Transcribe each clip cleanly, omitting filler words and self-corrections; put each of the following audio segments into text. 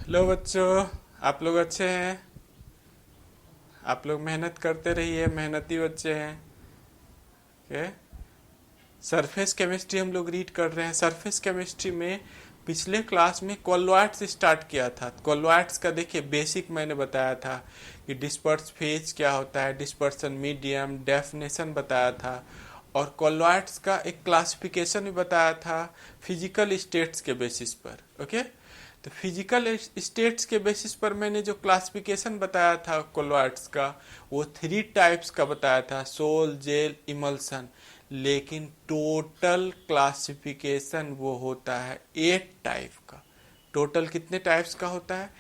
Hello बच्चों। आप लोग अच्छे हैं? आप लोग मेहनत करते रहिए, मेहनती बच्चे हैं। ओके। सरफेस केमिस्ट्री हम लोग रीड कर रहे हैं। सरफेस केमिस्ट्री में पिछले क्लास में कोलोइड्स स्टार्ट किया था। कोलोइड्स का देखिए बेसिक मैंने बताया था कि डिस्पर्स फेज क्या होता है, डिस्पर्सन मीडियम, डेफिनेशन बताया था, और कोलोइड्स का एक क्लासिफिकेशन भी बताया था फिजिकल स्टेट्स के बेसिस पर। ओके। तो फिजिकल स्टेट्स के बेसिस पर मैंने जो क्लासिफिकेशन बताया था कोलोइड्स का, वो 3 टाइप्स का बताया था, सोल, जेल, इमल्सन। लेकिन टोटल क्लासिफिकेशन वो होता है 8 टाइप का। टोटल कितने टाइप्स का होता है?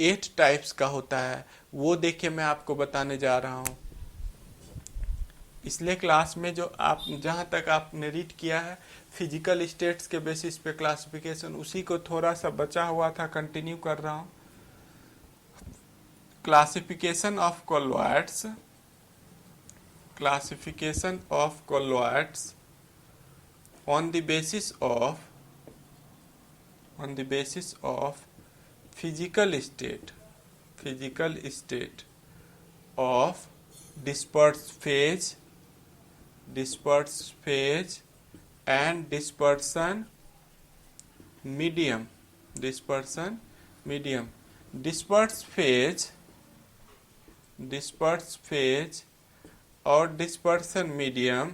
8 टाइप्स का होता है। वो देखिए मैं आपको बताने जा रहा हूँ। इसलिए क्लास में जो आप जहाँ तक आपने रीड किया है फिजिकल स्टेट्स के बेसिस पे क्लासिफिकेशन, उसी को थोड़ा सा बचा हुआ था कंटिन्यू कर रहा हूँ। Classification of colloids, classification of colloids on the basis of physical state of dispersed phase and medium dispersion medium dispersed phase और डिस्पर्सन मीडियम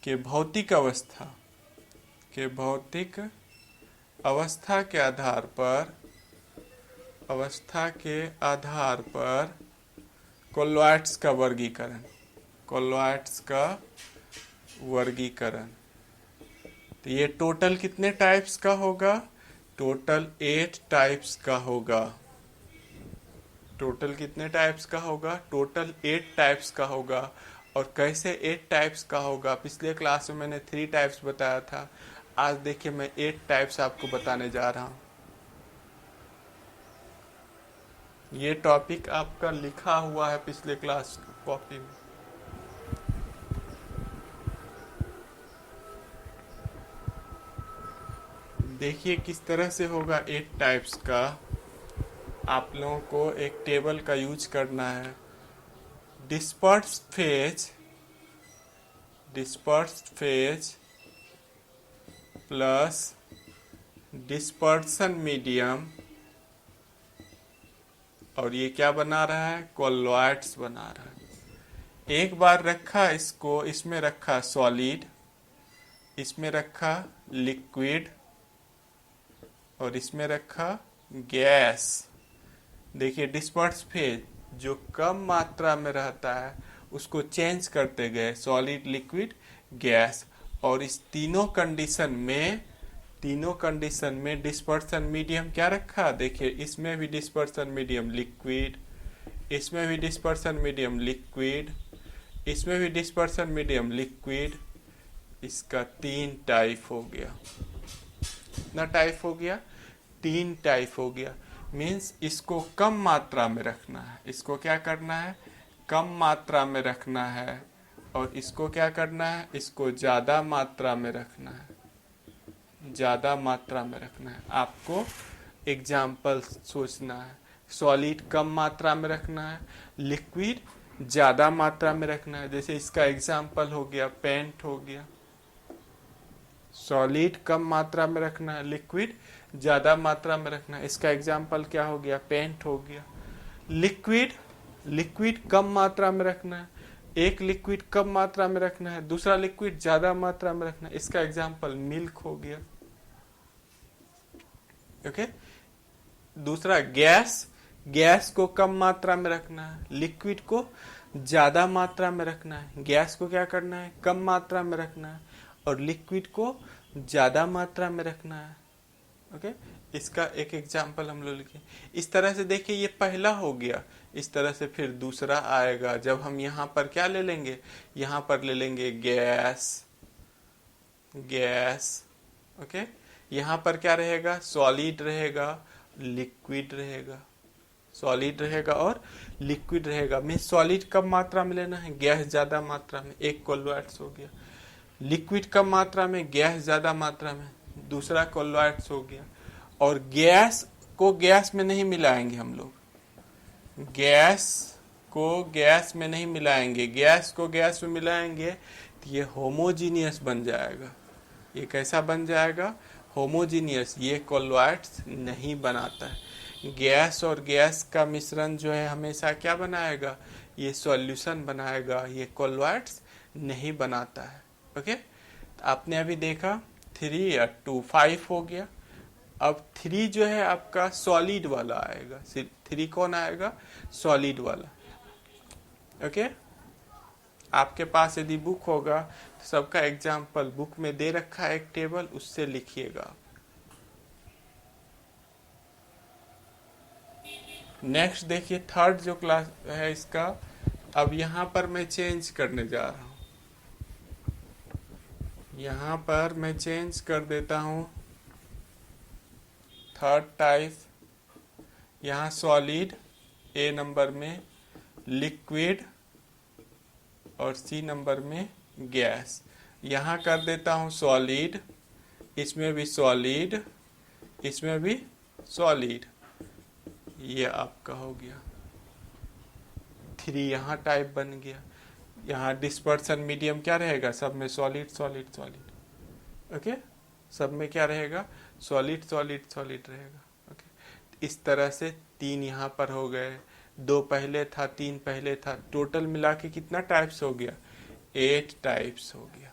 के भौतिक अवस्था के आधार पर कोलोइड्स का वर्गीकरण। तो ये टोटल कितने टाइप्स का होगा? टोटल 8 टाइप्स का होगा। टोटल कितने टाइप्स का होगा? टोटल 8 टाइप्स का होगा। और कैसे 8 टाइप्स का होगा? पिछले क्लास में मैंने 3 टाइप्स बताया था। आज देखिए मैं 8 टाइप्स आपको बताने जा रहा हूँ। ये टॉपिक आपका लिखा हुआ है पिछले क्लास कॉपी में। देखिए किस तरह से होगा 8 टाइप्स का। आप लोगों को एक टेबल का यूज करना है। Dispersed phase plus dispersion medium, और ये क्या बना रहा है? कोलोइड्स बना रहा है। एक बार रखा इसको, इसमें रखा सॉलिड, इसमें रखा लिक्विड, और इसमें रखा गैस। देखिए डिस्पर्स फेज जो कम मात्रा में रहता है उसको चेंज करते गए, सॉलिड, लिक्विड, गैस। और इस तीनों कंडीशन में डिस्पर्सन मीडियम क्या रखा? देखिए इसमें भी डिस्पर्सन मीडियम लिक्विड, इसमें भी डिस्पर्सन मीडियम लिक्विड, इसमें भी डिस्पर्सन मीडियम लिक्विड। इसका 3 टाइप हो गया। कितना टाइप हो गया? 3 टाइप हो गया। मीन्स इसको कम मात्रा में रखना है। इसको क्या करना है? कम मात्रा में रखना है। और इसको क्या करना है? इसको ज़्यादा मात्रा में रखना है। ज़्यादा मात्रा में रखना है। आपको एग्जाम्पल सोचना है। सॉलिड कम मात्रा में रखना है, लिक्विड ज़्यादा मात्रा में रखना है। जैसे इसका एग्जाम्पल हो गया पेंट हो गया। सॉलिड कम मात्रा में रखना है, लिक्विड ज़्यादा मात्रा में रखना है। इसका एग्जाम्पल क्या हो गया? पेंट हो गया। लिक्विड कम मात्रा में रखना है। एक लिक्विड कम मात्रा में रखना है, दूसरा लिक्विड ज़्यादा मात्रा में रखना है। इसका एग्जाम्पल मिल्क हो गया। ओके। दूसरा गैस को कम मात्रा में रखना है, लिक्विड को ज़्यादा मात्रा में रखना है। गैस को क्या करना है? कम मात्रा में रखना है, और लिक्विड को ज़्यादा मात्रा में रखना है। ओके। इसका एक एग्जाम्पल हम लोग लिखे। इस तरह से देखिए ये पहला हो गया। इस तरह से फिर दूसरा आएगा। जब हम यहाँ पर क्या ले लेंगे? यहाँ पर ले लेंगे गैस। ओके। यहाँ पर क्या रहेगा? सॉलिड रहेगा, लिक्विड रहेगा। सॉलिड रहेगा और लिक्विड रहेगा। में सॉलिड कम मात्रा में लेना है, गैस ज़्यादा मात्रा में, एक कोलोइड्स हो गया। लिक्विड कम मात्रा में, गैस ज़्यादा मात्रा में, दूसरा कोलोइड्स हो गया। और गैस को गैस में नहीं मिलाएंगे हम लोग, गैस को गैस में नहीं मिलाएंगे, गैस को गैस में मिलाएंगे तो ये होमोजीनियस बन जाएगा। ये कैसा बन जाएगा? होमोजीनियस। ये कोलोइड्स नहीं बनाता है। गैस और गैस का मिश्रण जो है हमेशा क्या बनाएगा? ये सॉल्यूशन बनाएगा, ये कोलोइड्स नहीं बनाता है। ओके, तो आपने अभी देखा 3 या 2 5 हो गया। अब 3 जो है आपका सॉलिड वाला आएगा। 3 कौन आएगा? सॉलिड वाला। ओके, आपके पास यदि बुक होगा तो सबका एग्जाम्पल बुक में दे रखा है, एक टेबल, उससे लिखिएगा। नेक्स्ट देखिए, थर्ड जो क्लास है इसका, अब यहाँ पर मैं चेंज करने जा रहा हूँ। यहाँ पर मैं चेंज कर देता हूँ। थर्ड टाइप, यहाँ सॉलिड ए नंबर में, लिक्विड और सी नंबर में गैस। यहाँ कर देता हूँ सॉलिड, इसमें भी सॉलिड, इसमें भी सॉलिड। ये आपका हो गया 3, यहाँ टाइप बन गया। यहाँ डिस्पर्सन मीडियम क्या रहेगा? सब में सॉलिड सॉलिड सॉलिड। ओके, सब में क्या रहेगा? सॉलिड सॉलिड सॉलिड रहेगा। ओके, इस तरह से 3 यहाँ पर हो गए, 2 पहले था, 3 पहले था, टोटल मिला के कितना टाइप्स हो गया? 8 टाइप्स हो गया।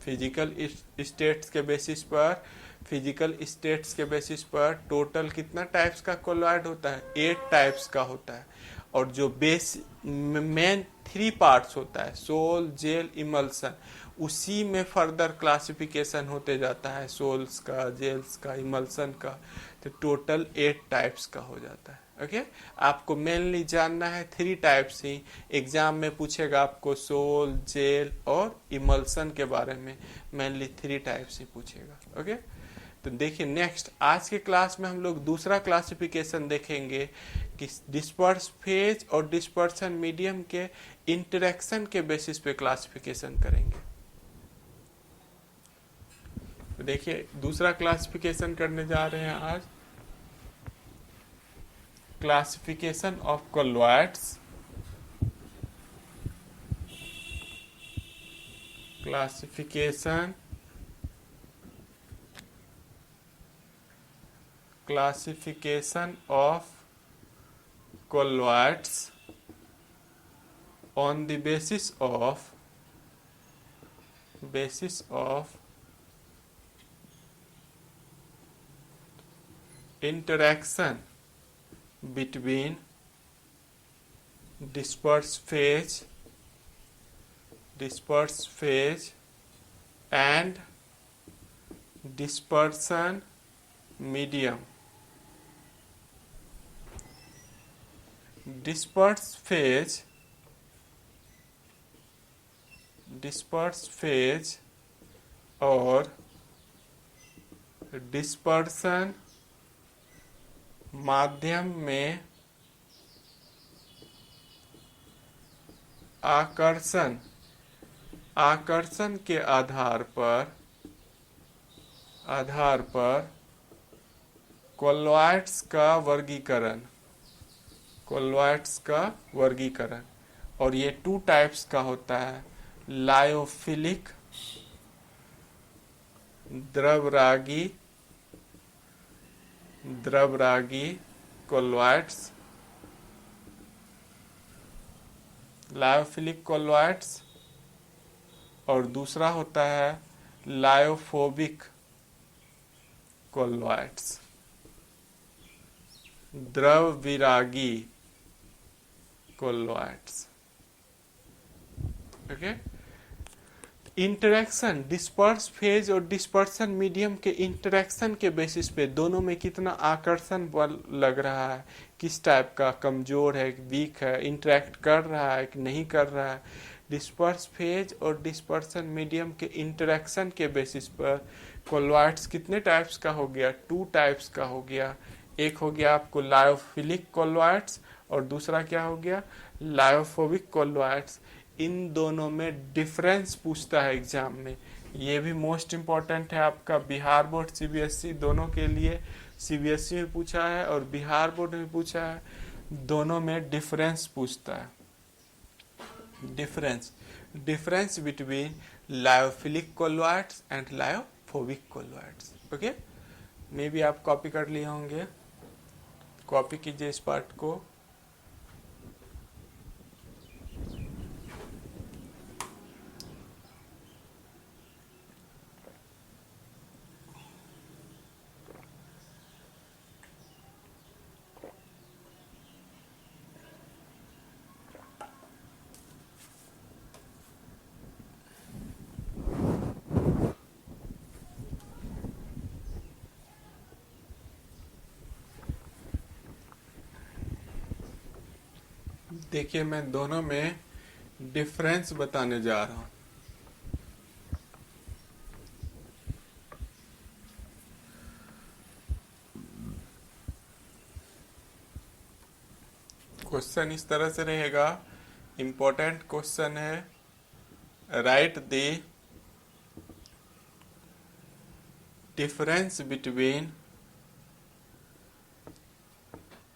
फिजिकल स्टेट्स के बेसिस पर, फिजिकल स्टेट्स के बेसिस पर टोटल कितना टाइप्स का कोलॉइड होता है? 8 टाइप्स का होता है। और जो बेस मेन 3 पार्ट्स होता है, सोल, जेल, इमल्सन, उसी में फर्दर क्लासिफिकेशन होते जाता है, सोल्स का, जेल्स का, इमल्सन का, तो टोटल 8 टाइप्स का हो जाता है। ओके, आपको मेनली जानना है 3 टाइप्स ही। एग्जाम में पूछेगा आपको सोल, जेल और इमल्सन के बारे में, मेनली 3 टाइप्स ही पूछेगा। ओके, तो देखिए नेक्स्ट आज के क्लास में हम लोग दूसरा क्लासिफिकेशन देखेंगे कि डिस्पर्स फेज और डिस्पर्सन मीडियम के इंटरेक्शन के बेसिस पे क्लासिफिकेशन करेंगे। तो देखिए दूसरा क्लासिफिकेशन करने जा रहे हैं आज, classification of colloids. Classification of colloids on the basis of interaction between disperse phase and dispersion medium. disperse phase और डिस्पर्सन माध्यम में आकर्षण के आधार पर कोलॉइड्स का वर्गीकरण। और ये 2 टाइप्स का होता है, लायोफिलिक द्रवरागी कोलॉइड्स, लायोफिलिक कोलॉइड्स, और दूसरा होता है लायोफोबिक कोलॉइड्स, द्रवविरागी कोलॉइड्स। ओके, इंटरेक्शन डिस्पर्स फेज और डिस्पर्सन मीडियम के इंटरेक्शन के बेसिस पे दोनों में कितना आकर्षण बल लग रहा है, किस टाइप का, कमजोर है, वीक है, इंटरेक्ट कर रहा है कि नहीं कर रहा है। डिस्पर्स फेज और डिस्पर्सन मीडियम के इंटरेक्शन के बेसिस पर कोलॉइड्स कितने टाइप्स का हो गया? 2 टाइप्स का हो गया। एक हो गया आपको लायोफिलिक कोलोइड्स और दूसरा क्या हो गया, लायोफोबिक कोलोइड्स। इन दोनों में डिफरेंस पूछता है एग्जाम में। ये भी मोस्ट इम्पॉर्टेंट है आपका, बिहार बोर्ड सीबीएसई दोनों के लिए। सीबीएसई में पूछा है और बिहार बोर्ड में पूछा है, दोनों में डिफरेंस पूछता है। Difference between lyophilic colloids and lyophobic colloids. Okay, मे भी आप कॉपी कर लिए होंगे, कॉपी कीजिए इस पार्ट को। देखिए मैं दोनों में डिफरेंस बताने जा रहा हूं। क्वेश्चन इस तरह से रहेगा, इंपॉर्टेंट क्वेश्चन है। Right the difference between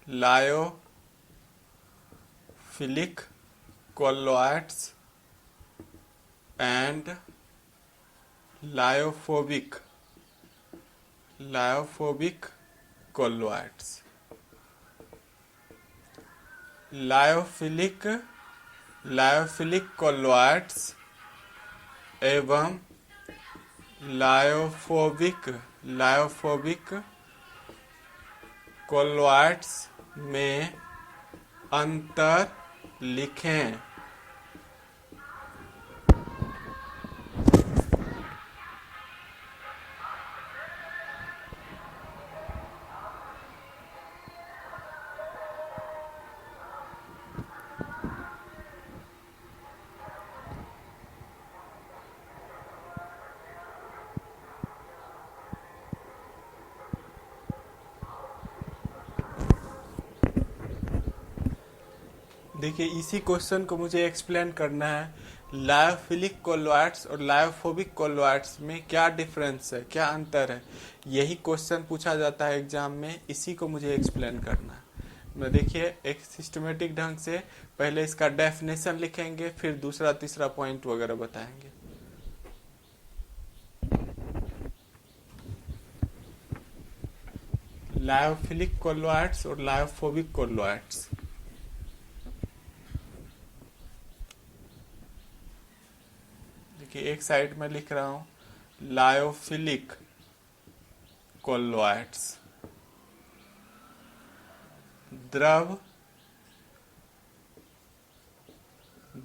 lyophilic colloids and lyophobic colloids. Lyophilic colloids एवं लायोफोबिक कोलोइड्स में अंतर लिखें। देखिए इसी क्वेश्चन को मुझे एक्सप्लेन करना है, लायोफिलिक कोलोइड्स और लायोफोबिक कोलोइड्स में क्या डिफरेंस है, क्या अंतर है। यही क्वेश्चन पूछा जाता है एग्जाम में, इसी को मुझे एक्सप्लेन करना है। मैं देखिए एक सिस्टमेटिक ढंग से पहले इसका डेफिनेशन लिखेंगे, फिर दूसरा तीसरा पॉइंट वगैरह बताएंगे। लायोफिलिक कोलोइड्स और लायोफोबिक कोलोइड्स। देखिए एक साइड में लिख रहा हूं लायोफिलिक कोलोइड्स,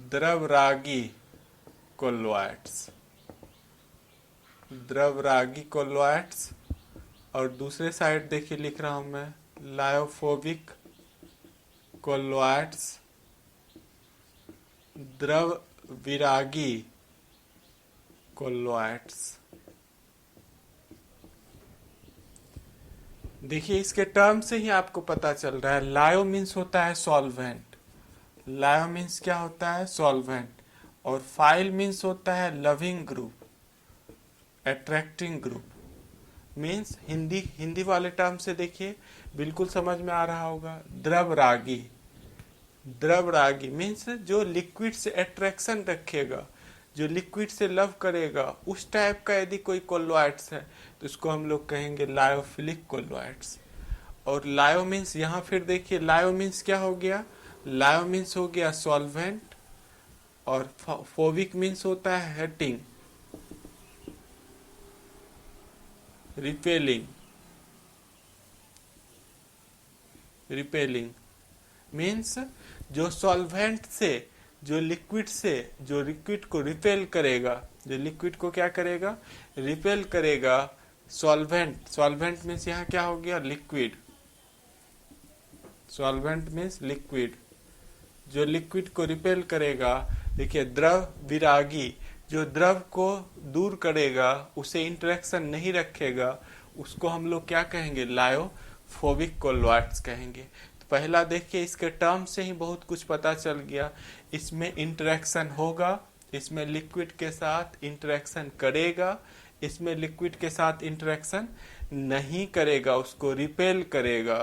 द्रवरागी कोलोइड्स। और दूसरे साइड देखिए लिख रहा हूं मैं लायोफोबिक कोलोइड्स, द्रवविरागी कोलोइड्स। देखिए इसके टर्म से ही आपको पता चल रहा है, लायो मीन्स होता है सॉल्वेंट, लायो मीन्स क्या होता है, सॉल्वेंट। और फाइल मीन्स होता है loving group, attracting group. Means Hindi वाले टर्म से देखिए बिल्कुल समझ में आ रहा होगा। द्रवरागी मीन्स जो लिक्विड से अट्रैक्शन रखेगा, जो लिक्विड से लव करेगा, उस टाइप का यदि कोई कोलोइड्स है तो उसको हम लोग कहेंगे लायोफिलिक कोलोइड्स। और लायो मीन्स यहाँ फिर देखिए लायो मीन्स क्या हो गया, लायो मीन्स हो गया सॉल्वेंट, और फोबिक मीन्स होता है हर्टिंग, रिपेलिंग। मीन्स जो सॉल्वेंट से, जो लिक्विड को रिपेल करेगा, जो लिक्विड को क्या करेगा, रिपेल करेगा। सॉल्वेंट मीन्स यहाँ क्या हो गया, लिक्विड। सॉल्वेंट मीन्स लिक्विड, जो लिक्विड को रिपेल करेगा। देखिए द्रव विरागी, जो द्रव को दूर करेगा, उसे इंटरेक्शन नहीं रखेगा, उसको हम लोग क्या कहेंगे, लायो हाइड्रोफोबिक कोलोइड्स कहेंगे। तो पहला देखिए, इसके टर्म से ही बहुत कुछ पता चल गया। इसमें इंटरेक्शन होगा, इसमें लिक्विड के साथ इंटरेक्शन करेगा, इसमें लिक्विड के साथ इंटरेक्शन नहीं करेगा, उसको रिपेल करेगा।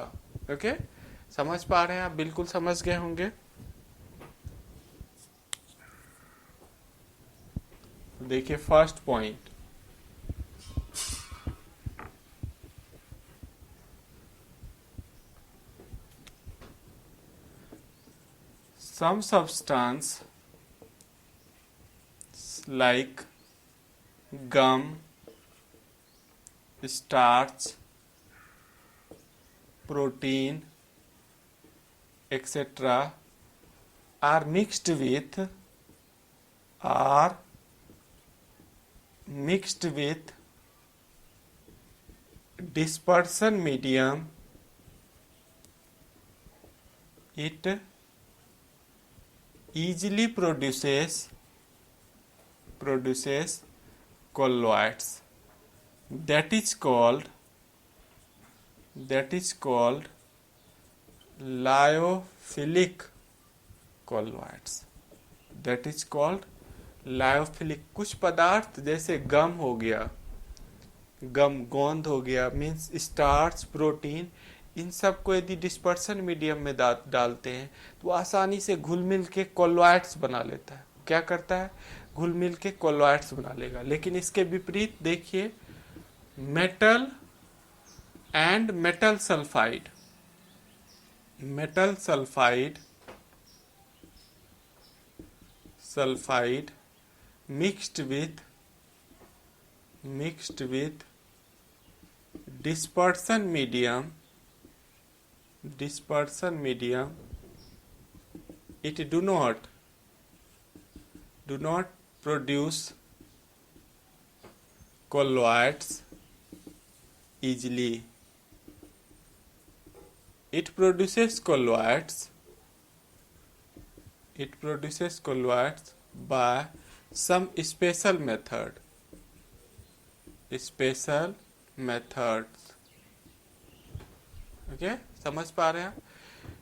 ओके, समझ पा रहे हैं आप? बिल्कुल समझ गए होंगे। देखिए first point, some substance like gum, starch, protein, etc. are mixed with dispersion medium. It easily produces colloids. That is called lyophilic colloids. That is called lyophilic. कुछ पदार्थ जैसे गम हो गया, गम गोंद हो गया, मीन्स स्टार्च, प्रोटीन, इन सब को यदि डिस्पर्सन मीडियम में डालते हैं तो आसानी से घुल मिल के कोलोइड्स बना लेता है। क्या करता है? घुल मिल के कोलोइड्स बना लेगा। लेकिन इसके विपरीत देखिए, metal and metal sulphide, metal sulphide mixed with dispersion medium, it do not produce colloids easily. It produces colloids by some special methods. Okay, समझ पा रहे हैं?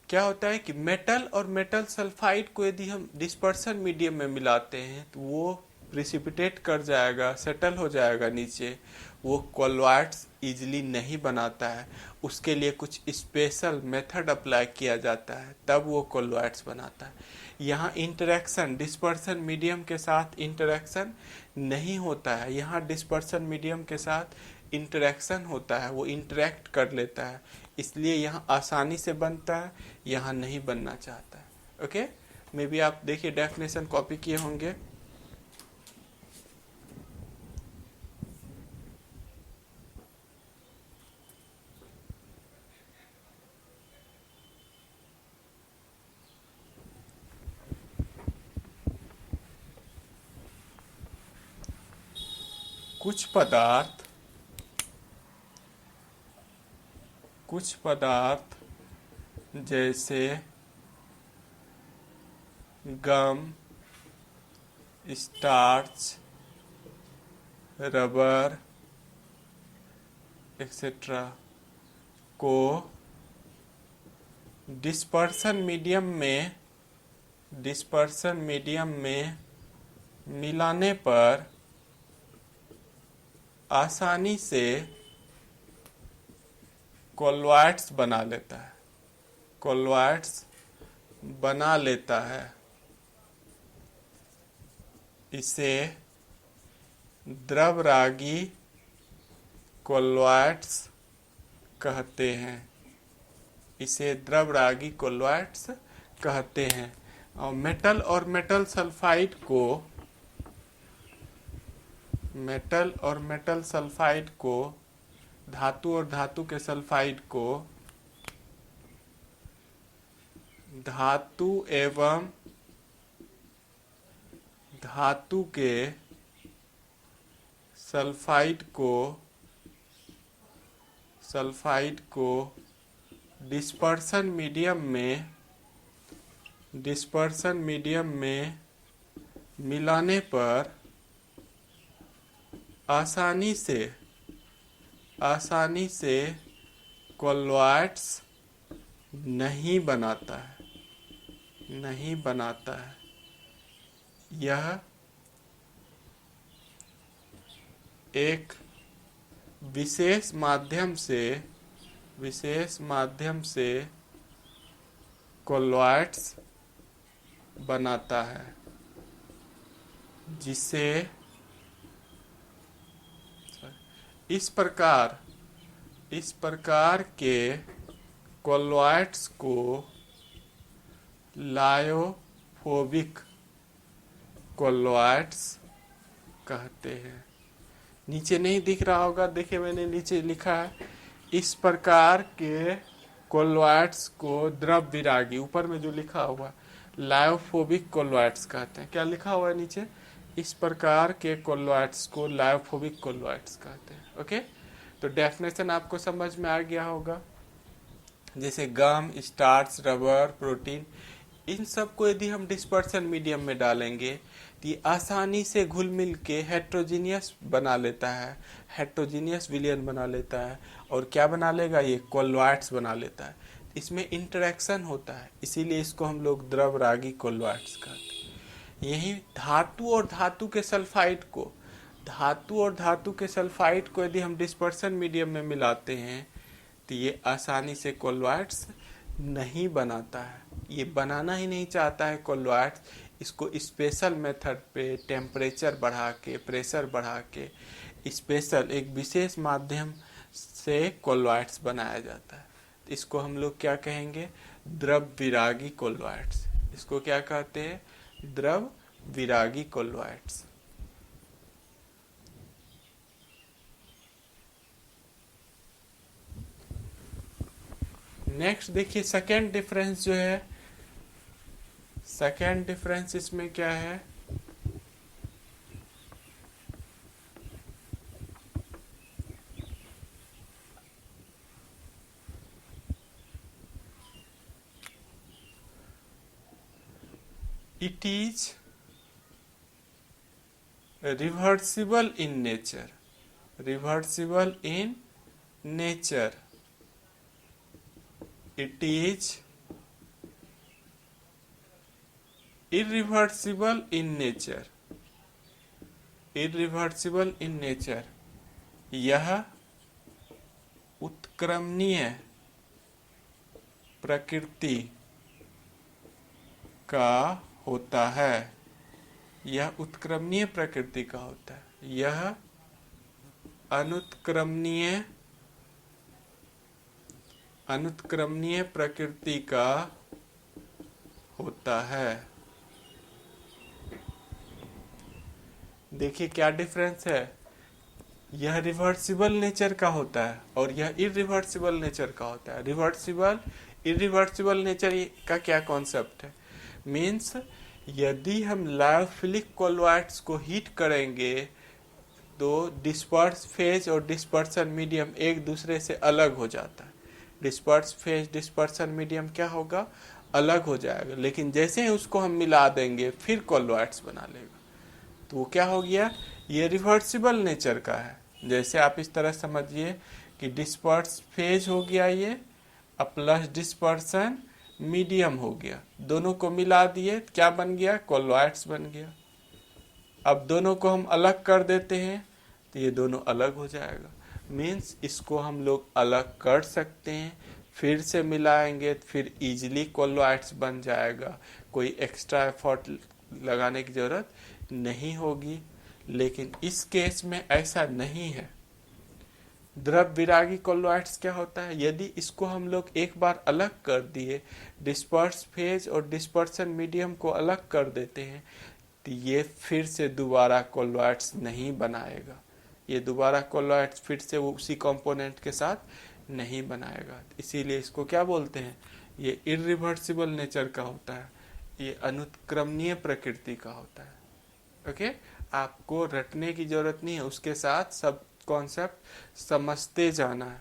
क्या होता है कि मेटल और मेटल सल्फाइड को यदि हम डिस्पर्सन मीडियम में मिलाते हैं तो वो प्रिसिपिटेट कर जाएगा, सेटल हो जाएगा नीचे, वो कोलोइड्स इजीली नहीं बनाता है। उसके लिए कुछ स्पेशल मेथड अप्लाई किया जाता है, तब वो कोलोइड्स बनाता है। यहाँ इंटरेक्शन डिस्पर्सन मीडियम के साथ इंटरेक्शन नहीं होता है, यहाँ डिस्पर्सन मीडियम के साथ इंटरेक्शन होता है, वो इंटरेक्ट कर लेता है, इसलिए यहाँ आसानी से बनता है, यहाँ नहीं बनना चाहता है। ओके, मे बी आप देखिए डेफिनेशन कॉपी किए होंगे। कुछ पदार्थ जैसे गम, स्टार्च, रबर एक्सेट्रा को डिस्पर्सन मीडियम में मिलाने पर आसानी से कोलोइड्स बना लेता है। इसे द्रवरागी कोलोइड्स कहते हैं। और मेटल और मेटल सल्फाइड को धातु और धातु के सल्फाइड को धातु एवं धातु के सल्फाइड को डिस्पर्सन मीडियम में मिलाने पर आसानी से कोलॉइड्स नहीं बनाता है, नहीं बनाता है। यह एक विशेष माध्यम से कोलॉइड्स बनाता है, जिसे इस प्रकार के कोलॉइड्स को लायोफोबिक कोलॉइड्स कहते हैं। नीचे नहीं दिख रहा होगा, देखिए मैंने नीचे लिखा है, इस प्रकार के कोलॉइड्स को द्रव विरागी, ऊपर में जो लिखा हुआ लायोफोबिक कोलॉइड्स कहते हैं। क्या लिखा हुआ है नीचे? इस प्रकार के कोलॉइड्स को लायोफोबिक कोलॉइड्स कहते हैं। ओके, तो डेफिनेशन आपको समझ में आ गया होगा। जैसे गम, स्टार्च, रबर, प्रोटीन, इन सब को यदि हम डिस्पर्सन मीडियम में डालेंगे तो ये आसानी से घुल मिल के हेट्रोजीनियस बना लेता है, हेट्रोजीनियस विलयन बना लेता है। और क्या बना लेगा? ये कोलॉइड्स बना लेता है। इसमें इंटरेक्शन होता है, इसीलिए इसको हम लोग द्रवरागी कोलॉइड्स कहते हैं। यही धातु और धातु के सल्फाइड को यदि हम डिस्पर्सन मीडियम में मिलाते हैं तो ये आसानी से कोलॉइड्स नहीं बनाता है। ये बनाना ही नहीं चाहता है कोलॉइड्स। इसको स्पेशल मेथड पे टेम्परेचर बढ़ा के, प्रेशर बढ़ा के, स्पेशल एक विशेष माध्यम से कोलॉइड्स बनाया जाता है। इसको हम लोग क्या कहेंगे? द्रव विरागी कोलॉइड्स। इसको क्या कहते हैं? द्रव विरागी कोलॉइड्स। नेक्स्ट देखिए सेकेंड डिफरेंस जो है, सेकेंड डिफरेंस इसमें क्या है? It is reversible in nature. Reversible in nature. It is irreversible in nature. Irreversible in nature. यह उत्क्रमणीय प्रकृति का होता है। यह उत्क्रमणीय प्रकृति का होता है। यह अनुत्क्रमणीय प्रकृति का होता है। देखिए क्या डिफरेंस है? यह रिवर्सिबल नेचर का होता है और यह इरिवर्सिबल नेचर का होता है। रिवर्सिबल, इरिवर्सिबल नेचर का क्या कॉन्सेप्ट है? मीन्स यदि हम लायोफिलिक कोलॉइड्स को हीट करेंगे तो डिस्पर्स फेज और डिस्पर्सन मीडियम एक दूसरे से अलग हो जाता है। डिस्पर्स फेज, डिस्पर्सन मीडियम क्या होगा? अलग हो जाएगा। लेकिन जैसे ही उसको हम मिला देंगे फिर कोलॉइड्स बना लेगा। तो वो क्या हो गया? ये रिवर्सिबल नेचर का है। जैसे आप इस तरह समझिए कि डिस्पर्स फेज हो गया ये, प्लस डिस्पर्सन मीडियम हो गया, दोनों को मिला दिए, क्या बन गया? कोलॉइड्स बन गया। अब दोनों को हम अलग कर देते हैं तो ये दोनों अलग हो जाएगा। मीन्स इसको हम लोग अलग कर सकते हैं, फिर से मिलाएंगे फिर इजीली कोलॉइड्स बन जाएगा। कोई एक्स्ट्रा एफर्ट लगाने की जरूरत नहीं होगी। लेकिन इस केस में ऐसा नहीं है। द्रव विरागी कोलॉइड्स क्या होता है? यदि इसको हम लोग एक बार अलग कर दिए, डिस्पर्स फेज और डिस्पर्सन मीडियम को अलग कर देते हैं तो ये फिर से दोबारा कोलॉइड्स नहीं बनाएगा। ये दोबारा कोलॉइड्स फिर से उसी कंपोनेंट के साथ नहीं बनाएगा। इसीलिए इसको क्या बोलते हैं? ये इरिवर्सिबल नेचर का होता है, ये अनुत्क्रमणीय प्रकृति का होता है। ओके, आपको रटने की जरूरत नहीं है, उसके साथ सब कॉन्सेप्ट समझते जाना है।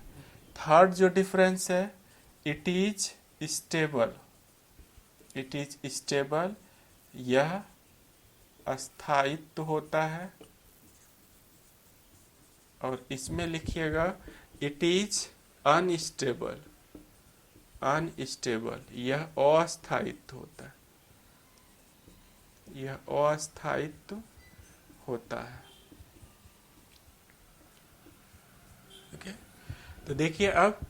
थर्ड जो डिफरेंस है, it is stable. It is stable, यह स्थायित्व होता है। और इसमें लिखिएगा इट इज अनस्टेबल, अनस्टेबल यह अस्थायित्व होता है, यह अस्थायित्व होता है। ओके, तो देखिए अब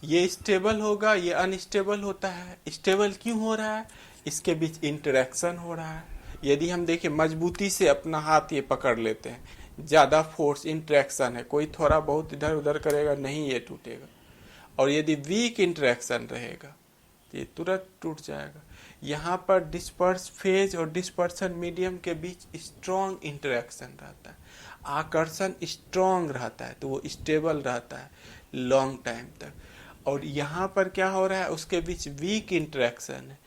ये स्टेबल होगा, ये अनस्टेबल होता है। स्टेबल क्यों हो रहा है? इसके बीच इंटरेक्शन हो रहा है। यदि हम देखिए मजबूती से अपना हाथ ये पकड़ लेते हैं, ज्यादा फोर्स, इंटरेक्शन है, कोई थोड़ा बहुत इधर उधर करेगा नहीं, ये टूटेगा। और यदि वीक इंटरेक्शन रहेगा तो ये तुरंत टूट जाएगा। यहाँ पर डिस्पर्स फेज और डिस्पर्सन मीडियम के बीच स्ट्रॉन्ग इंटरेक्शन रहता है, आकर्षण स्ट्रॉन्ग रहता है, तो वो स्टेबल रहता है लॉन्ग टाइम तक। और यहाँ पर क्या हो रहा है, उसके बीच वीक इंटरेक्शन है,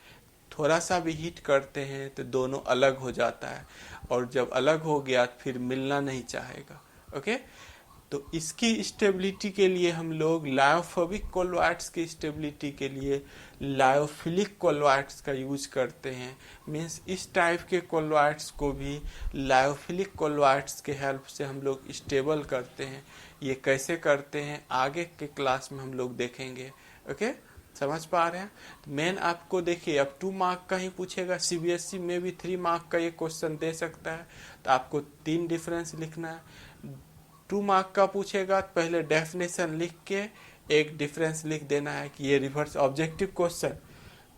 थोड़ा सा भी हिट करते हैं तो दोनों अलग हो जाता है, और जब अलग हो गया फिर मिलना नहीं चाहेगा। ओके, तो इसकी स्टेबिलिटी के लिए हम लोग लायोफोबिक कोलॉइड्स की स्टेबिलिटी के लिए लायोफिलिक कोलॉइड्स का यूज करते हैं। मीन्स इस टाइप के कोलॉइड्स को भी लायोफिलिक कोलॉइड्स के हेल्प से हम लोग स्टेबल करते हैं। ये कैसे करते हैं आगे के क्लास में हम लोग देखेंगे। ओके, समझ पा रहे हैं? तो मेन आपको देखिए अब 2 मार्क का ही पूछेगा, सीबीएसई में भी 3 मार्क का ये क्वेश्चन दे सकता है, तो आपको 3 डिफरेंस लिखना है। 2 मार्क का पूछेगा तो पहले डेफिनेशन लिख के एक डिफरेंस लिख देना है कि ये रिवर्स ऑब्जेक्टिव क्वेश्चन।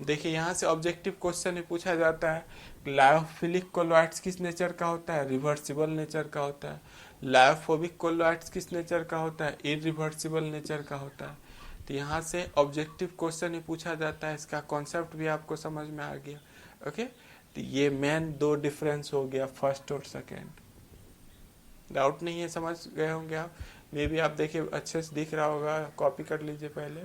देखिए यहाँ से ऑब्जेक्टिव क्वेश्चन में पूछा जाता है लायोफिलिक कोलॉइड्स किस नेचर का होता है, रिवर्सिबल नेचर का होता है। लायोफोबिक कोलॉइड्स किस नेचर का होता है, इरिवर्सिबल नेचर का होता है। तो यहाँ से ऑब्जेक्टिव क्वेश्चन ही पूछा जाता है, इसका कॉन्सेप्ट भी आपको समझ में आ गया। ओके, तो ये मेन 2 डिफरेंस हो गया, फर्स्ट और सेकेंड। डाउट नहीं है, समझ गए होंगे आप। मे भी आप देखिए अच्छे से दिख रहा होगा, कॉपी कर लीजिए पहले।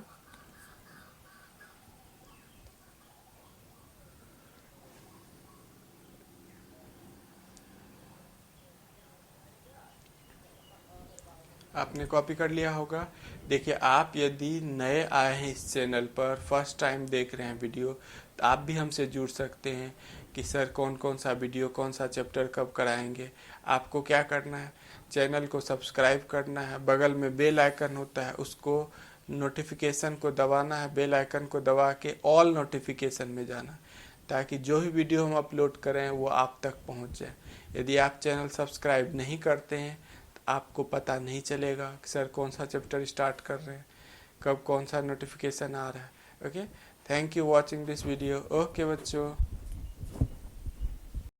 आपने कॉपी कर लिया होगा। देखिए आप यदि नए आए हैं इस चैनल पर, फर्स्ट टाइम देख रहे हैं वीडियो, तो आप भी हमसे जुड़ सकते हैं कि सर कौन कौन सा वीडियो, कौन सा चैप्टर कब कराएंगे। आपको क्या करना है, चैनल को सब्सक्राइब करना है, बगल में बेल आइकन होता है उसको नोटिफिकेशन को दबाना है, बेल आइकन को दबा के ऑल नोटिफिकेशन में जाना, ताकि जो भी वीडियो हम अपलोड करें वो आप तक पहुंच जाए। यदि आप चैनल सब्सक्राइब नहीं करते हैं तो आपको पता नहीं चलेगा कि सर कौन सा चैप्टर स्टार्ट कर रहे हैं, कब कौन सा नोटिफिकेशन आ रहा है। Okay, thank you watching this video. Okay बच्चों।